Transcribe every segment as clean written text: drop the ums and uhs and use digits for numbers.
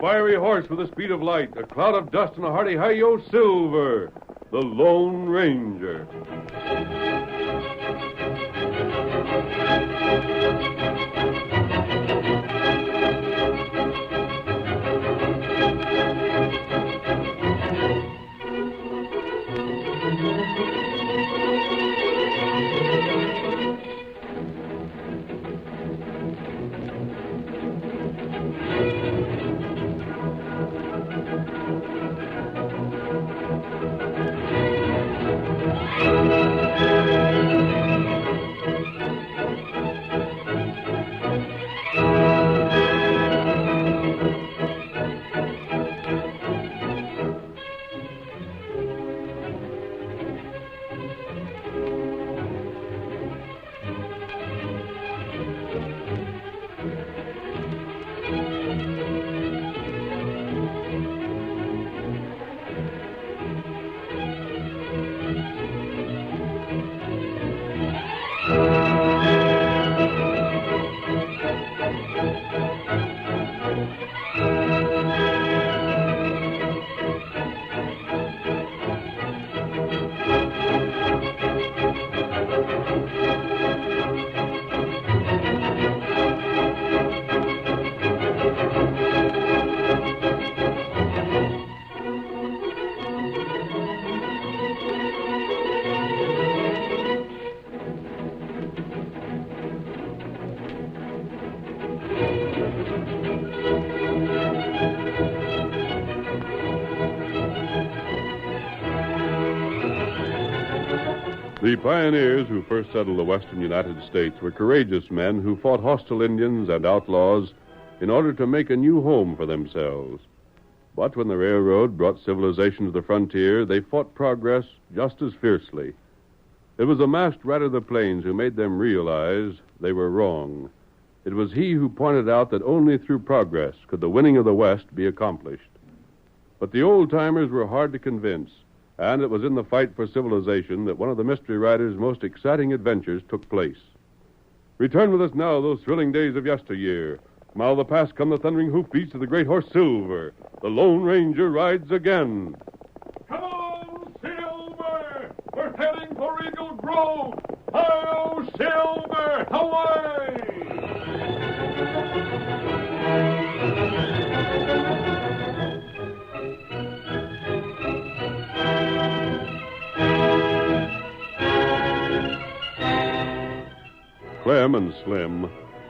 fiery horse with the speed of light, a cloud of dust, and a hearty hi-yo Silver, the Lone Ranger. The pioneers who first settled the western United States were courageous men who fought hostile Indians and outlaws in order to make a new home for themselves. But when the railroad brought civilization to the frontier, they fought progress just as fiercely. It was the masked rider of the plains who made them realize they were wrong. It was he who pointed out that only through progress could the winning of the West be accomplished. But the old-timers were hard to convince, and it was in the fight for civilization that one of the mystery rider's most exciting adventures took place. Return with us now those thrilling days of yesteryear. From out of the past come the thundering hoofbeats of the great horse Silver. The Lone Ranger rides again. Come on, Silver! We're heading for Eagle Grove! Hi-yo, Silver! Away! Clem and Slim,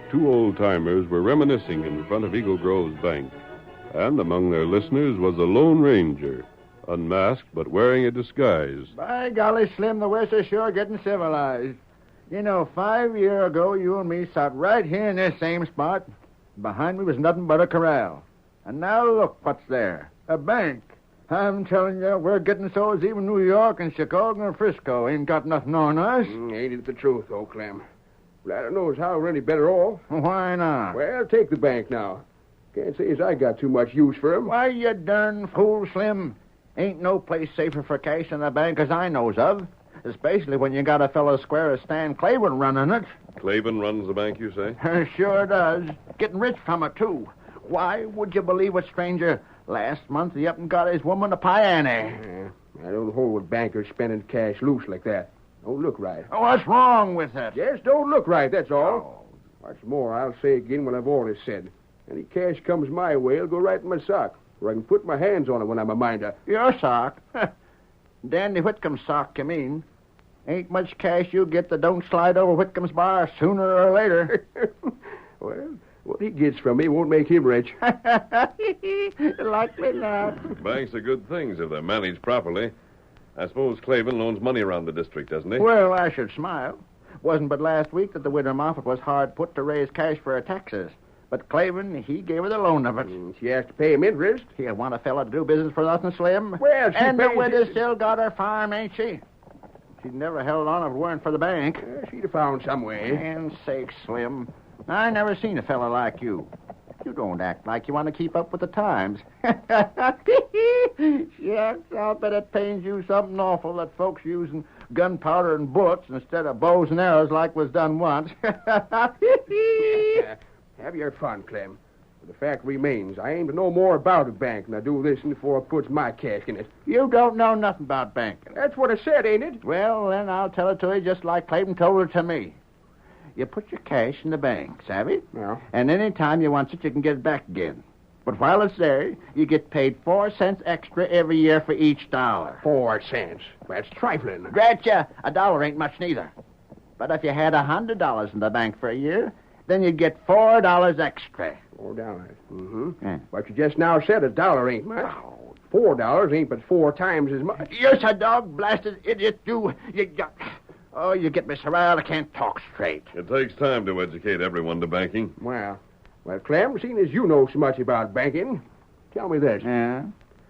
two old-timers, were reminiscing in front of Eagle Grove's bank. And among their listeners was the Lone Ranger, unmasked but wearing a disguise. By golly, Slim, the West is sure getting civilized. You know, 5 years ago, you and me sat right here in this same spot. Behind me was nothing but a corral. And now look what's there. A bank. I'm telling you, we're getting so as even New York and Chicago and Frisco ain't got nothing on us. Ain't it the truth, though, Clem? Well, I don't know as how we're any better off. Why not? Well, take the bank now. Can't say as I got too much use for 'em. Why, you darn fool, Slim. Ain't no place safer for cash than a bank as I knows of. Especially when you got a fellow square as Stan Claiborne running it. Claiborne runs the bank, you say? Sure does. Getting rich from it, too. Why, would you believe it, stranger? Last month he up and got his woman a piano. I don't hold with bankers spending cash loose like that. Don't look right. Oh, what's wrong with it? Just don't look right, that's all. What's more, I'll say again what I've always said. Any cash comes my way, it'll go right in my sock, where I can put my hands on it when I'm a minder. Your sock? Dandy Whitcomb's sock, you mean? Ain't much cash you get that don't slide over Whitcomb's bar sooner or later. Well, what he gets from me won't make him rich. Likely not. Banks are good things if they're managed properly. I suppose Claiborne loans money around the district, doesn't he? Well, I should smile. Wasn't but last week that the widow Moffat was hard put to raise cash for her taxes. But Claiborne, he gave her the loan of it. She has to pay him interest. He'll want a fella to do business for nothing, Slim. Well, she and the pays widow it. still got her farm, ain't she? She'd never held on if it weren't for the bank. She'd have found some way. Land's sake, Slim. I never seen a fella like you. You don't act like you want to keep up with the times. Yes, I'll bet it pains you something awful that folks using gunpowder and bullets instead of bows and arrows like was done once. Have your fun, Clem. But the fact remains, I aim to know more about a bank than I do this before I puts my cash in it. You don't know nothing about banking. That's what I said, ain't it? Well, then I'll tell it to you just like Clayton told it to me. You put your cash in the bank, savvy? Yeah. And any time you want it, you can get it back again. But while it's there, you get paid 4 cents extra every year for each dollar. 4 cents. That's trifling. Drat ya, $1 ain't much neither. But if you had $100 in the bank for a year, then you'd get $4 extra. $4. Mm-hmm. Yeah. But you just now said $1 ain't much. $4 ain't but 4 times as much. You're a dog-blasted idiot, you. Oh, you get me so riled I can't talk straight. It takes time to educate everyone to banking. Well, Clem, seeing as you know so much about banking, tell me this. Yeah?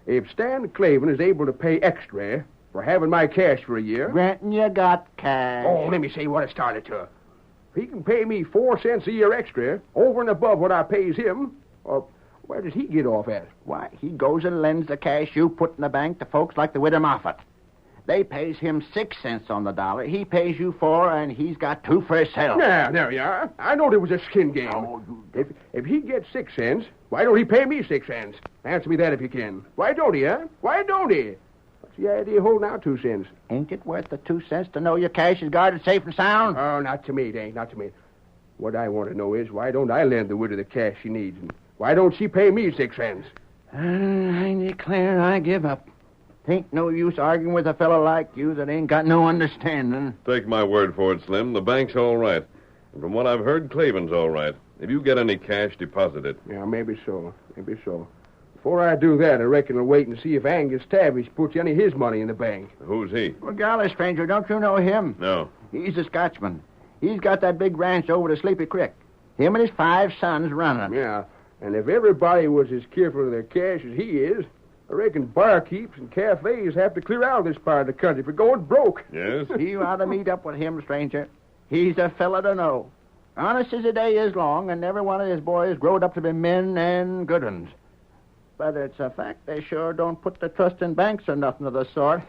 If Stan Clavin is able to pay extra for having my cash for a year... Granting you got cash. Oh, let me say what it started to. If he can pay me 4 cents a year extra, over and above what I pays him, where does he get off at? Why, he goes and lends the cash you put in the bank to folks like the widow Moffat. They pays him 6 cents on the dollar. He pays you 4, and he's got 2 for himself. Now, there you are. I know there was a skin game. Oh, If he gets 6 cents, why don't he pay me 6 cents? Answer me that if you can. Why don't he, huh? Why don't he? What's the idea of holding out 2 cents? Ain't it worth the 2 cents to know your cash is guarded safe and sound? Oh, not to me, it ain't. Not to me. What I want to know is, why don't I lend the widow the cash she needs? And why don't she pay me 6 cents? I declare I give up. Ain't no use arguing with a fellow like you that ain't got no understanding. Take my word for it, Slim. The bank's all right. And from what I've heard, Clavin's all right. If you get any cash, deposit it. Yeah, maybe so. Maybe so. Before I do that, I reckon I'll wait and see if Angus Tavish puts any of his money in the bank. Who's he? Well, golly, stranger, don't you know him? No. He's a Scotchman. He's got that big ranch over to Sleepy Creek. Him and his 5 sons run it. Yeah, and if everybody was as careful of their cash as he is, I reckon barkeeps and cafes have to clear out of this part of the country for going broke. Yes? You ought to meet up with him, stranger. He's a fella to know. Honest as the day is long, and every one of his boys growed up to be men and good uns. But it's a fact they sure don't put their trust in banks or nothing of the sort.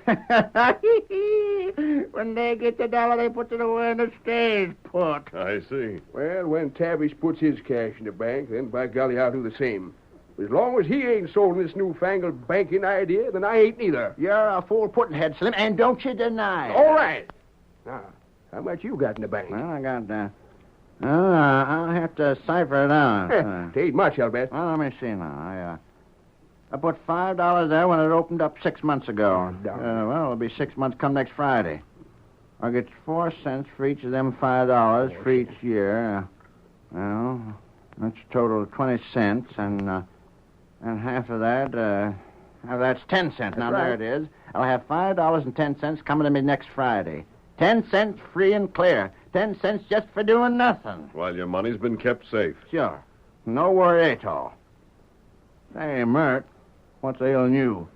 When they get the dollar, they put it away and it stays put. I see. Well, when Tavish puts his cash in the bank, then by golly, I'll do the same. As long as he ain't sold this newfangled banking idea, then I ain't neither. You're a fool pudding-head, Slim, and don't you deny it. All right. Now, how much you got in the bank? Well, I got, I'll have to cipher it out. It ain't much, I'll bet. Well, let me see now. I put $5 there when it opened up 6 months ago. Well, it'll be 6 months come next Friday. I'll get 4 cents for each of them $5 for each year. Well, that's a total of 20 cents, and half of that's 10 cents. Now, right. There it is. I'll have $5.10 coming to me next Friday. 10 cents free and clear. 10 cents just for doing nothing. While your money's been kept safe. Sure. No worry at all. Hey, Mert, what's ailing you?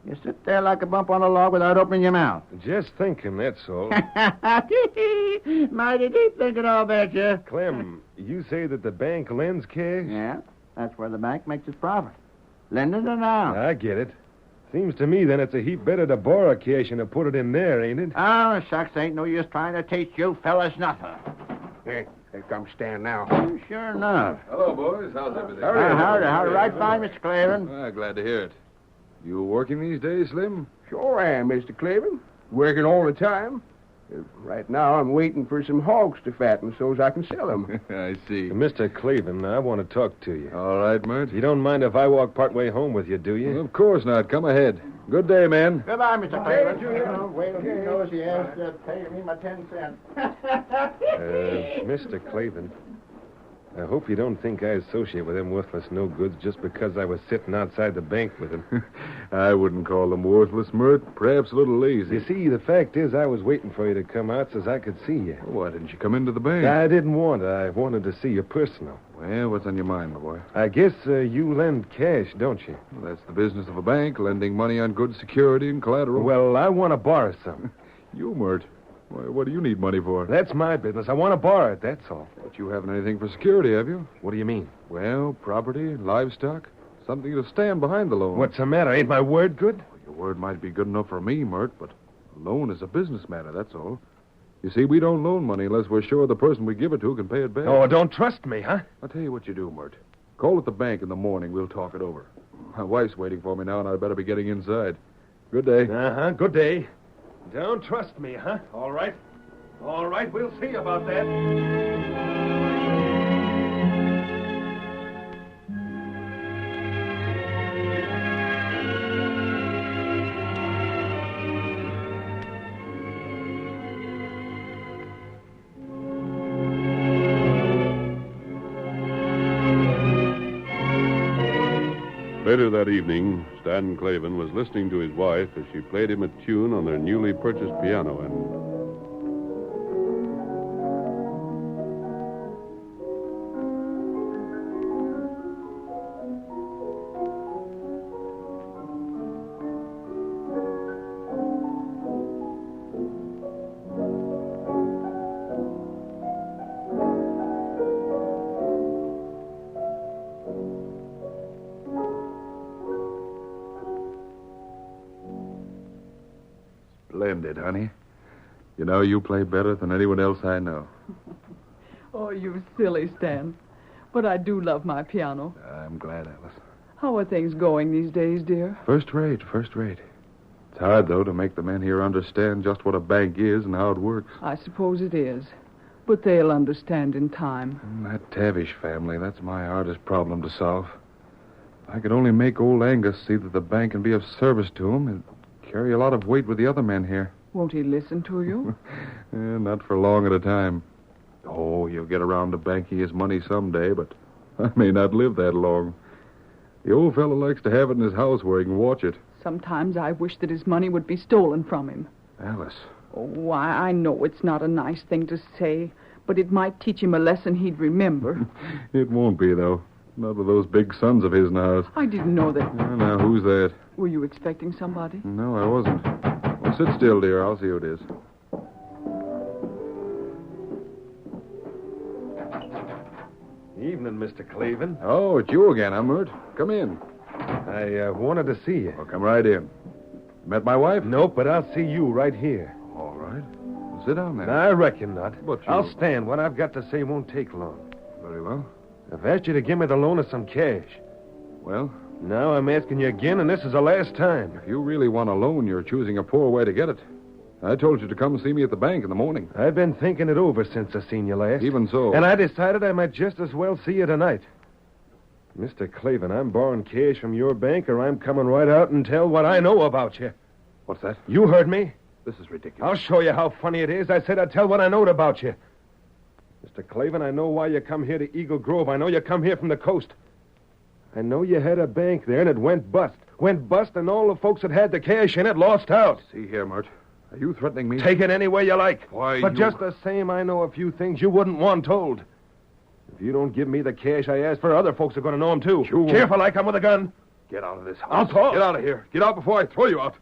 You sit there like a bump on a log without opening your mouth. Just thinking, that's all. Mighty deep thinking, I'll bet you. Clem, you say that the bank lends cash? Yeah, that's where the bank makes its profit. Lending it out. I get it. Seems to me then it's a heap better to borrow cash than to put it in there, ain't it? Oh, shucks, ain't no use trying to teach you fellas nothing. Hey, here comes Stan now. Sure enough. Hello, boys. How's everything? Howdy, right fine, Mr. Clavin. Glad to hear it. You working these days, Slim? Sure I am, Mr. Clavin. Working all the time. Right now, I'm waiting for some hogs to fatten so's I can sell them. I see. Mr. Clavin, I want to talk to you. All right, Mert. You don't mind if I walk partway home with you, do you? Well, of course not. Come ahead. Good day, man. Goodbye, Mr. Clavin. Wait till he knows he has to pay me my 10 cents. Mr. Clavin, I hope you don't think I associate with them worthless no-goods just because I was sitting outside the bank with them. I wouldn't call them worthless, Mert. Perhaps a little lazy. You see, the fact is I was waiting for you to come out so I could see you. Why didn't you come into the bank? I didn't want to. I wanted to see you personal. Well, what's on your mind, my boy? I guess you lend cash, don't you? Well, that's the business of a bank, lending money on good security and collateral. Well, I want to borrow some. You, Mert. Why, what do you need money for? That's my business. I want to borrow it, that's all. But you haven't anything for security, have you? What do you mean? Well, property, livestock, something to stand behind the loan. What's the matter? Ain't my word good? Your word might be good enough for me, Mert, but a loan is a business matter, that's all. You see, we don't loan money unless we're sure the person we give it to can pay it back. Oh, don't trust me, huh? I'll tell you what you do, Mert. Call at the bank in the morning. We'll talk it over. My wife's waiting for me now, and I'd better be getting inside. Good day. Uh-huh, good day. Don't trust me, huh? All right. All right, we'll see about that. Later that evening, Stan Clavin was listening to his wife as she played him a tune on their newly purchased piano, and Splendid, honey. You know, you play better than anyone else I know. Oh, you silly Stan. But I do love my piano. I'm glad, Alice. How are things going these days, dear? First rate, first rate. It's hard, though, to make the men here understand just what a bank is and how it works. I suppose it is. But they'll understand in time. That Tavish family, that's my hardest problem to solve. If I could only make old Angus see that the bank can be of service to him, it'd carry a lot of weight with the other men here. Won't he listen to you? Not for long at a time. Oh, he'll get around to banking his money someday, but I may not live that long. The old fellow likes to have it in his house where he can watch it. Sometimes I wish that his money would be stolen from him. Alice. Oh, I know it's not a nice thing to say, but it might teach him a lesson he'd remember. It won't be, though. Not with those big sons of his in the house. I didn't know that. Now, who's that? Were you expecting somebody? No, I wasn't. Well, sit still, dear. I'll see who it is. Evening, Mr. Clavin. Oh, it's you again, huh, Mert? Come in. I wanted to see you. Well, come right in. Met my wife? Nope, but I'll see you right here. All right. Well, sit down then. I reckon not. But you- I'll stand. What I've got to say won't take long. Very well. I've asked you to give me the loan of some cash. Well, Now I'm asking you again, and this is the last time. if you really want a loan, you're choosing a poor way to get it. I told you to come see me at the bank in the morning. I've been thinking it over since I seen you last. Even so. And I decided I might just as well see you tonight. Mr. Clavin, I'm borrowing cash from your bank, or I'm coming right out and tell what I know about you. What's that? You heard me. This is ridiculous. I'll show you how funny it is. I said I'd tell what I knowed about you. Mr. Clavin, I know why you come here to Eagle Grove. I know you come here from the coast. I know you had a bank there, and it went bust. Went bust, and all the folks that had the cash in it lost out. See here, Mert. Are you threatening me? Take it any way you like. Why, But you- just the same, I know a few things you wouldn't want told. If you don't give me the cash I asked for, other folks are going to know them, too. You won't. Careful, I come with a gun. Get out of this house. I'll talk. Get out of here. Get out before I throw you out.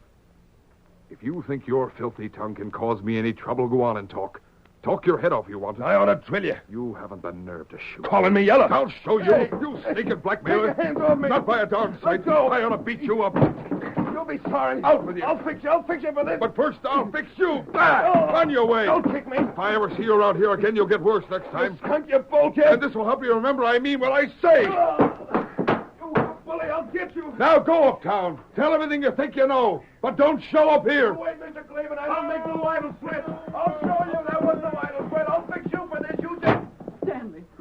If you think your filthy tongue can cause me any trouble, go on and talk. Talk your head off, you want to. I ought to drill you. You haven't the nerve to shoot. Calling me yellow. I'll show you. Hey. You sneaking blackmailer. Take your hands off me. Not by a darn sight. Let go. I ought to beat you up. You'll be sorry. Out with you. I'll fix you for this. But first, I'll fix you. On your way. Don't kick me. If I ever see you around here again, you'll get worse next time. Skunk, you bulkhead. And this will help you remember I mean what I say. You bully, I'll get you. Now go uptown. Tell everything you think you know. But don't show up here. Wait, Mr. Clavin, I don't make no idle threats. I'll show you there was no idle threat. I'll fix you for this. You just...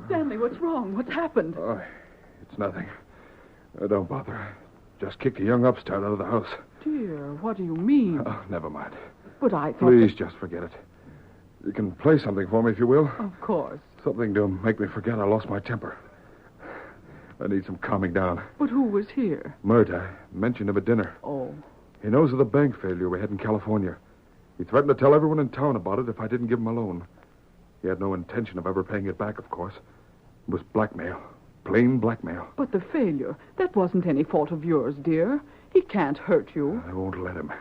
Stanley, what's wrong? What's happened? Oh, it's nothing. Don't bother. Just kicked a young upstart out of the house. Dear, what do you mean? Oh, never mind. But I thought... Please just forget it. You can play something for me if you will. Of course. Something to make me forget I lost my temper. I need some calming down. But who was here? Mert, I mentioned him at dinner. Oh, He knows of the bank failure we had in California. He threatened to tell everyone in town about it if I didn't give him a loan. He had no intention of ever paying it back, of course. It was blackmail. Plain blackmail. but the failure, that wasn't any fault of yours, dear. He can't hurt you. I won't let him.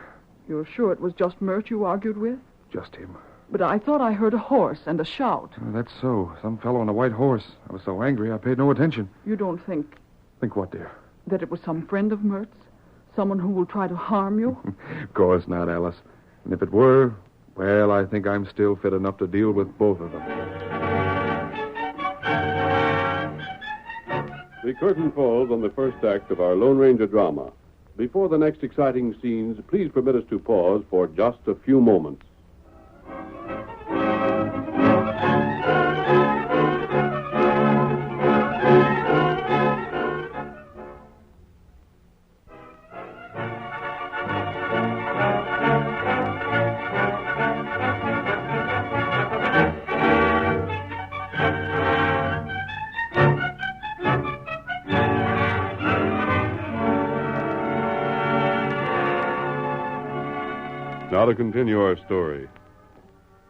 You're sure it was just Mert you argued with? Just him. But I thought I heard a horse and a shout. That's so. Some fellow on a white horse. I was so angry I paid no attention. You don't think Think what, dear? that it was some friend of Mert's? Someone who will try to harm you? Of course not, Alice. And if it were, well, I think I'm still fit enough to deal with both of them. The curtain falls on the first act of our Lone Ranger drama. Before the next exciting scenes, please permit us to pause for just a few moments. Now to continue our story.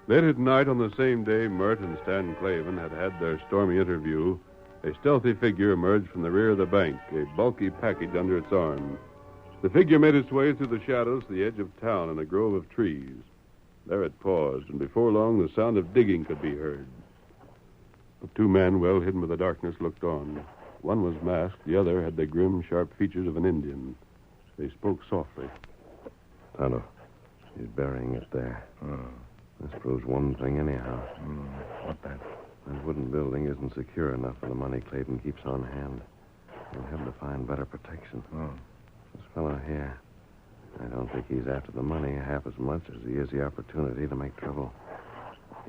Late at night on the same day Mert and Stan Clavin had had their stormy interview, a stealthy figure emerged from the rear of the bank, a bulky package under its arm. The figure made its way through the shadows to the edge of town in a grove of trees. There it paused, and before long the sound of digging could be heard. The two men, well hidden by the darkness, looked on. One was masked, the other had the grim, sharp features of an Indian. They spoke softly. Tonto. He's burying it there. This proves one thing anyhow. What that? That wooden building isn't secure enough for the money Clayton keeps on hand. He'll have to find better protection. This fellow here, I don't think he's after the money half as much as he is the opportunity to make trouble.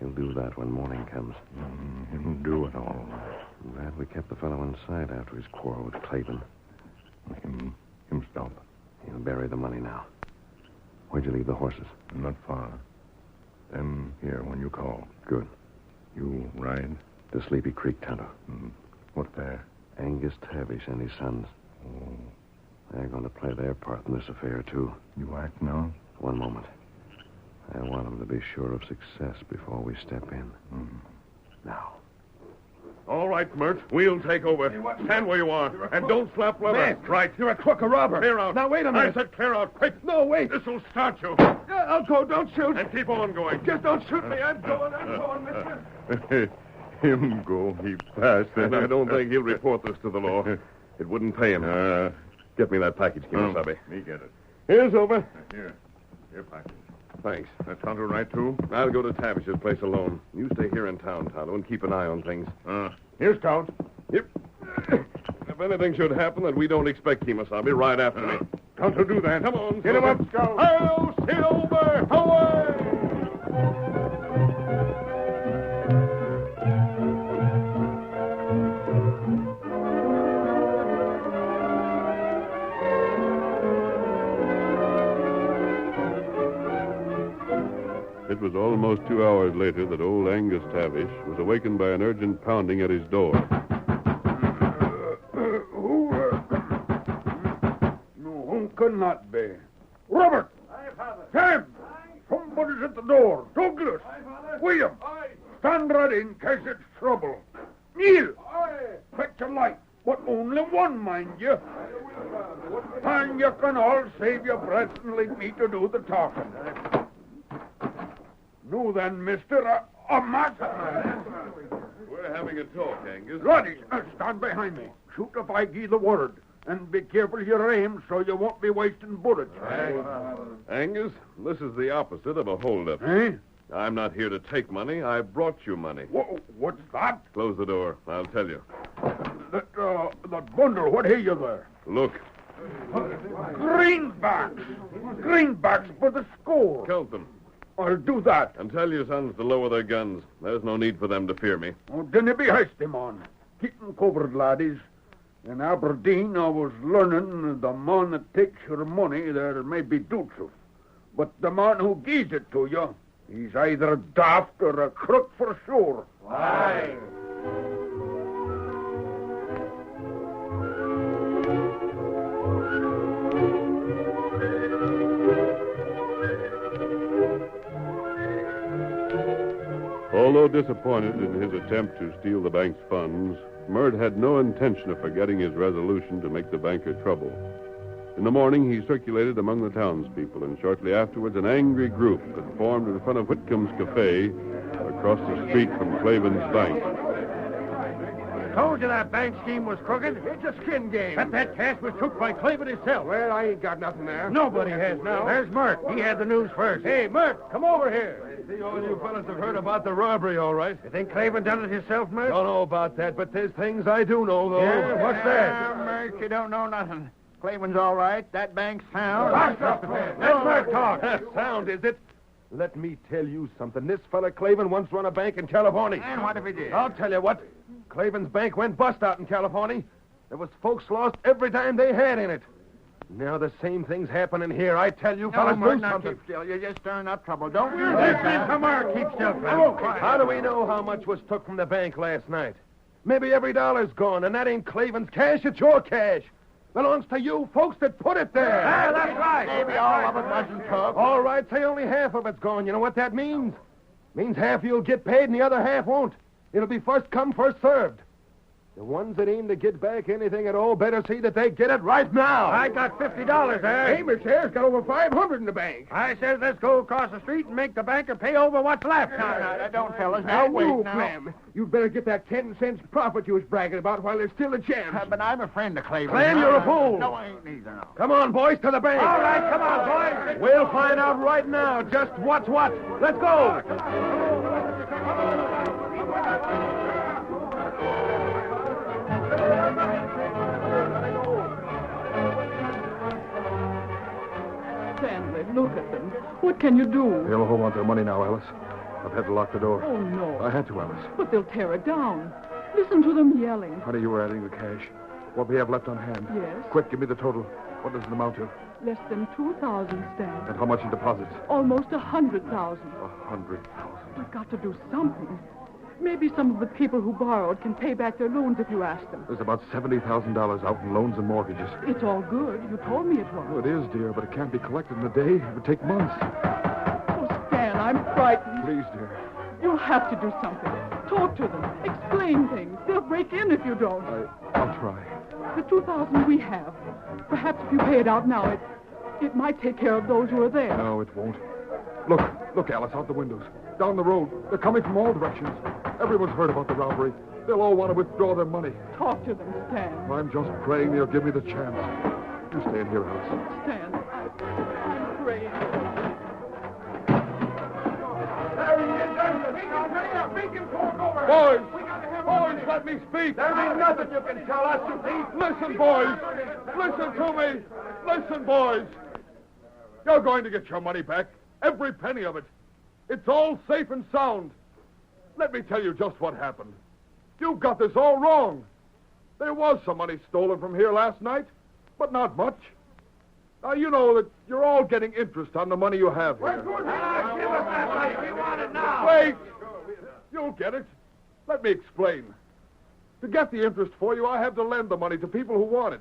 He'll do that when morning comes. He'll do it all. I'm glad we kept the fellow in sight after his quarrel with Clayton. Him stop. He'll bury the money now. Where'd you leave the horses? Not far. Them here when you call. Good. You ride? To Sleepy Creek, Tonto. What there? Angus Tavish and his sons. Oh. They're going to play their part in this affair, too. You act now? One moment. I want them to be sure of success before we step in. Now. All right, Mert. We'll take over. Stand where you are. And don't flap leather. Right. You're a crook, a robber. Clear out. Now, wait a minute. I said clear out, quick. No, wait. This'll start you. I'll go. Don't shoot. And keep on going. Just don't shoot me. I'm going, mister. Him go. He passed. And I don't think he'll report this to the law. It wouldn't pay him. Get me that package, Kimasabi. Me get it. Here's Silver. Here package. Thanks. That Tonto right, too? I'll go to Tavish's place alone. You stay here in town, Tonto, and keep an eye on things. Here's Count. Yep. If anything should happen that we don't expect, Kimasabi, ride after me. Count will do that. Come on, Get him Silver. up, Scout. Hail, Silver! Away! It was almost 2 hours later that old Angus Tavish was awakened by an urgent pounding at his door. Who could not be? Robert! Sam! Somebody's at the door. Douglas! William! Stand ready in case it's trouble. Neil! Fetch a light, but only one, mind you. And you can all save your breath and leave me to do the talking. No, then, mister, a match. We're having a talk, Angus. Laddies, stand behind me. Shoot if I give the word. And be careful your aim so you won't be wasting bullets. Angus, this is the opposite of a holdup. Eh? I'm not here to take money. I brought you money. What's that? Close the door. I'll tell you. That bundle, what have you there? Look. Greenbacks. Greenbacks for the score. Count them. I'll do that. And tell your sons to lower their guns. There's no need for them to fear me. Oh, dinna be hasty, man. Keep them covered, laddies. In Aberdeen, I was learning the man that takes your money, there may be truth. But the man who gives it to you, he's either daft or a crook for sure. Aye. Although disappointed in his attempt to steal the bank's funds, Mert had no intention of forgetting his resolution to make the banker trouble. In the morning, he circulated among the townspeople, and shortly afterwards, an angry group had formed in front of Whitcomb's Cafe, across the street from Clavin's bank. Told you that bank scheme was crooked. It's a skin game. But that cash was took by Clavin himself. Well, I ain't got nothing there. Nobody has now. There's Mert. He had the news first. Hey, Mert, come over here. See, all you fellas have heard about the robbery, all right. You think Claiborne done it himself, Mert? Don't know about that, but there's things I do know, though. Yeah, what's that? Mert, you don't know nothing. Claiborne's all right. That bank's sound. Hush up, man. Let Mert talk. Sound, is it? Let me tell you something. This fella Claiborne once run a bank in California. And what if he did? I'll tell you what. Claiborne's bank went bust out in California. There was folks lost every dime they had in it. Now the same thing's happening here. I tell you, fellas, Mert, do now something. keep still. You're just stirring up trouble. Don't you? Come on, keep still, fellow. How do we know how much was took from the bank last night? Maybe every dollar's gone, and that ain't Claiborne's cash, it's your cash. Belongs to you folks that put it there. Yeah, that's right. Maybe all of it wasn't took. All right, say only half of it's gone. You know what that means? Means half you'll get paid and the other half won't. It'll be first come, first served. The ones that aim to get back anything at all better see that they get it right now. I got $50 there. Amos here's got over $500 in the bank. I says let's go across the street and make the banker pay over what's left. No, don't, fellas. Now, wait now. You'd better get that 10 cents profit you was bragging about while there's still a chance. But I'm a friend of Claiborne. Clem, you're a fool. No, I ain't neither, no. Come on, boys, to the bank. All right, come on, boys. We'll find out right now just what's what. Let's go. Stanley, look at them. What can you do? They'll hold on to their money now, Alice. I've had to lock the door. Oh, no. I had to, Alice. But they'll tear it down. Listen to them yelling. Honey, you were adding the cash. What we have left on hand. Yes. Quick, give me the total. What does it amount to? Less than 2,000, Stan. And how much in deposits? Almost 100,000. 100,000. We've got to do something. Maybe some of the people who borrowed can pay back their loans if you ask them. There's about $70,000 out in loans and mortgages. It's all good. You told me it Oh, was. it is, dear, but it can't be collected in a day. It would take months. Oh, Stan, I'm frightened. Please, dear. You'll have to do something. Talk to them. Explain things. They'll break in if you don't. I'll try. The 2,000 we have. Perhaps if you pay it out now, it might take care of those who are there. No, it won't. Look, Alice, out the windows. Down the road. They're coming from all directions. Everyone's heard about the robbery. They'll all want to withdraw their money. Talk to them, Stan. I'm just praying they'll give me the chance. You stay in here, Alice. Stan, I'm afraid. There he is. Boys, let me speak. There ain't nothing you can tell us, you thief. Listen, boys. Listen to me. Listen, boys. You're going to get your money back. Every penny of it. It's all safe and sound. Let me tell you just what happened. You've got this all wrong. There was some money stolen from here last night, but not much. Now, you know that you're all getting interest on the money you have here. Give us that money. We want it now. Wait! You'll get it. Let me explain. To get the interest for you, I have to lend the money to people who want it.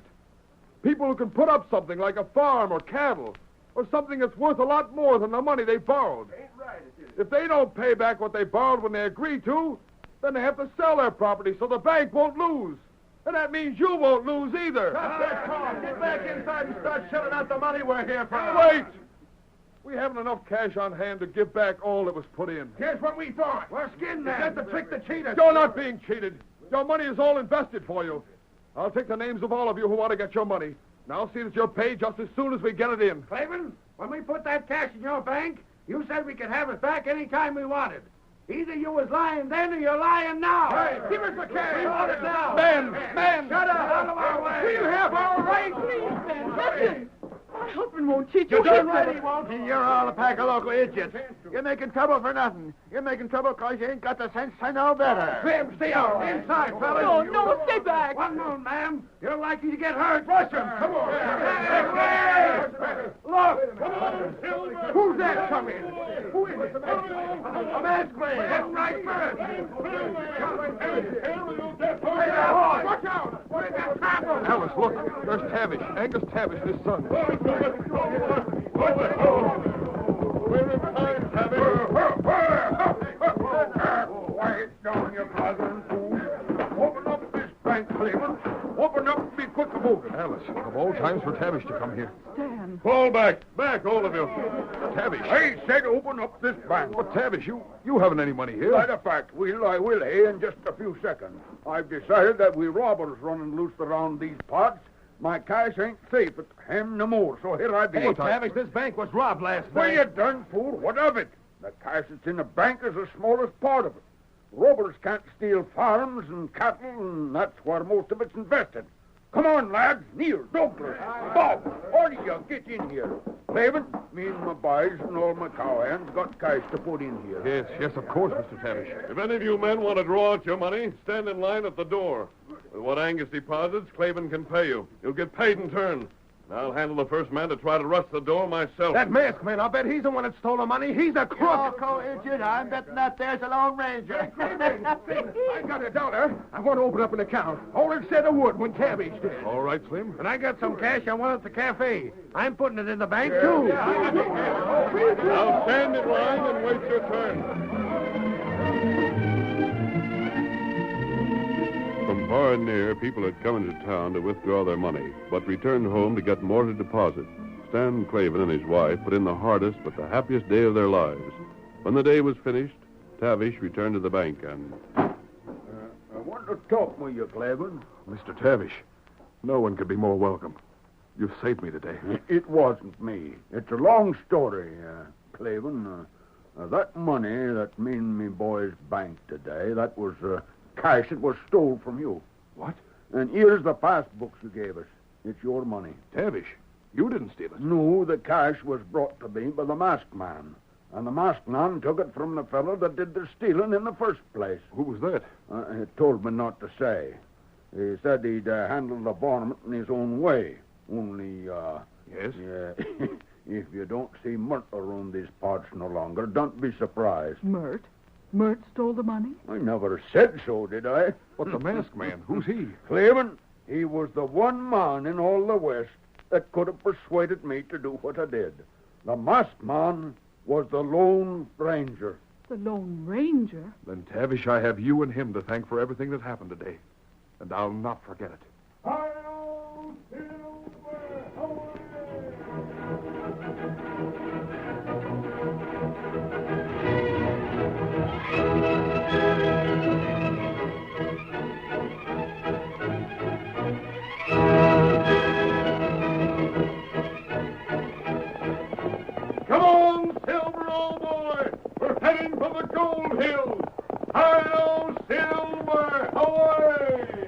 People who can put up something like a farm or cattle, or something that's worth a lot more than the money they borrowed. If they don't pay back what they borrowed when they agree to, then they have to sell their property so the bank won't lose. And that means you won't lose either. Get back inside and start shelling out the money we're here for. Wait! We haven't enough cash on hand to give back all that was put in. Here's what we thought. We're skinned then. That's the trick that cheated. You're not being cheated. Your money is all invested for you. I'll take the names of all of you who want to get your money. Now see that you're paid just as soon as we get it in. Claiborne, when we put that cash in your bank, you said we could have it back any time we wanted. Either you was lying then or you're lying now. Hey, give us the cash. We want it now. Man! Shut up. Out of our way. We have our rights. Please, Stan, listen. My husband won't cheat you. You're darn right he won't. You're all a pack of local idiots. You're making trouble for nothing. You're making trouble because you ain't got the sense to know better. Jim, stay out. Inside, fellas. No, stay back. One moment, ma'am. You're likely to get hurt. Rush him. Come on. Look. Who's that coming? Who is it? A masked man. Get right first. Watch out. Alice, look. There's Tavish. Angus Tavish and his son. Quiet down, you bothering fool. Open up this bank, Claiborne. Open up and be quick about it. Alice, of all times for Tavish to come here. Stan. Fall back. Back, all of you. Tavish. I said open up this bank. But Tavish, you haven't any money here. Matter of fact, I will, in just a few seconds. I've decided that we robbers running loose around these parts. My cash ain't safe at him no more, so here I be. Hey, Tavish, this bank was robbed last Well, night. you darn fool, what of it? The cash that's in the bank is the smallest part of it. Robbers can't steal farms and cattle, and that's where most of it's invested. Come on, lads. Neil, Douglas, Bob, all of you, get in here. Clavin, me and my boys and all my cowhands got cash to put in here. Yes, of course, Mr. Tavish. If any of you men want to draw out your money, stand in line at the door. With what Angus deposits, Clavin can pay you. You'll get paid in turn. And I'll handle the first man to try to rush the door myself. That masked man, I'll bet he's the one that stole the money. He's a crook. Co-agent, I'm betting that there's a Lone Ranger. I got $1. I want to open up an account. Only said I would when Tavish did. All right, Slim. And I got some cash I want at the cafe. I'm putting it in the bank, too. Now stand in line and wait your turn. From far and near, people had come into town to withdraw their money, but returned home to get more to deposit. Stan Clavin and his wife put in the hardest but the happiest day of their lives. When the day was finished, Tavish returned to the bank and... I want to talk with you, Clavin. Mr. Tavish, no one could be more welcome. You've saved me today. It wasn't me. It's a long story, Clavin. That money that me and me boys banked today, that was cash that was stole from you. What? And here's the passbooks you gave us. It's your money. Tavish, you didn't steal it. No, the cash was brought to me by the masked man. And the masked man took it from the fellow that did the stealing in the first place. Who was that? He told me not to say. He said he'd handle the varmint in his own way. Only, Yes? yeah, if you don't see Mert around these parts no longer, don't be surprised. Mert? Mert stole the money? I never said so, did I? But the masked man, who's he? Clavin, he was the one man in all the West that could have persuaded me to do what I did. The masked man was the Lone Ranger. The Lone Ranger? Then, Tavish, I have you and him to thank for everything that happened today. And I'll not forget it. Come on, Silver, old boy! We're heading for the gold hills! Hi-yo, Silver! Away!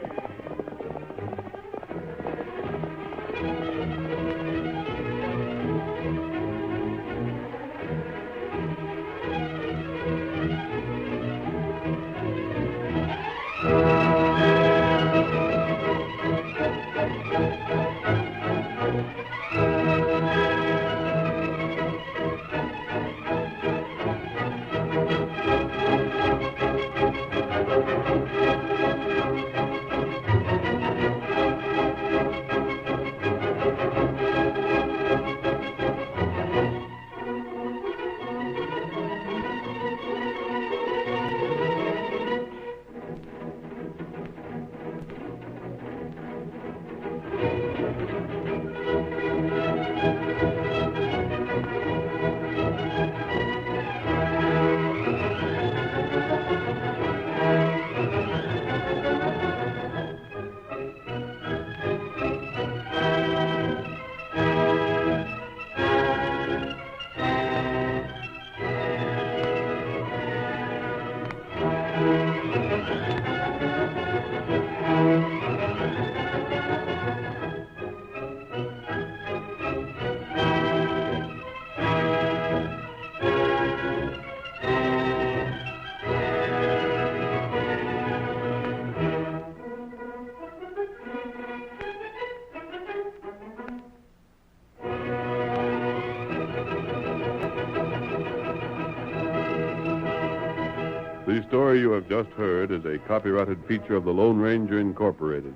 The story you have just heard is a copyrighted feature of the Lone Ranger Incorporated.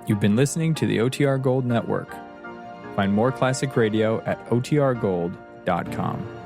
You've been listening to the OTR Gold Network. Find more classic radio at otrgold.com.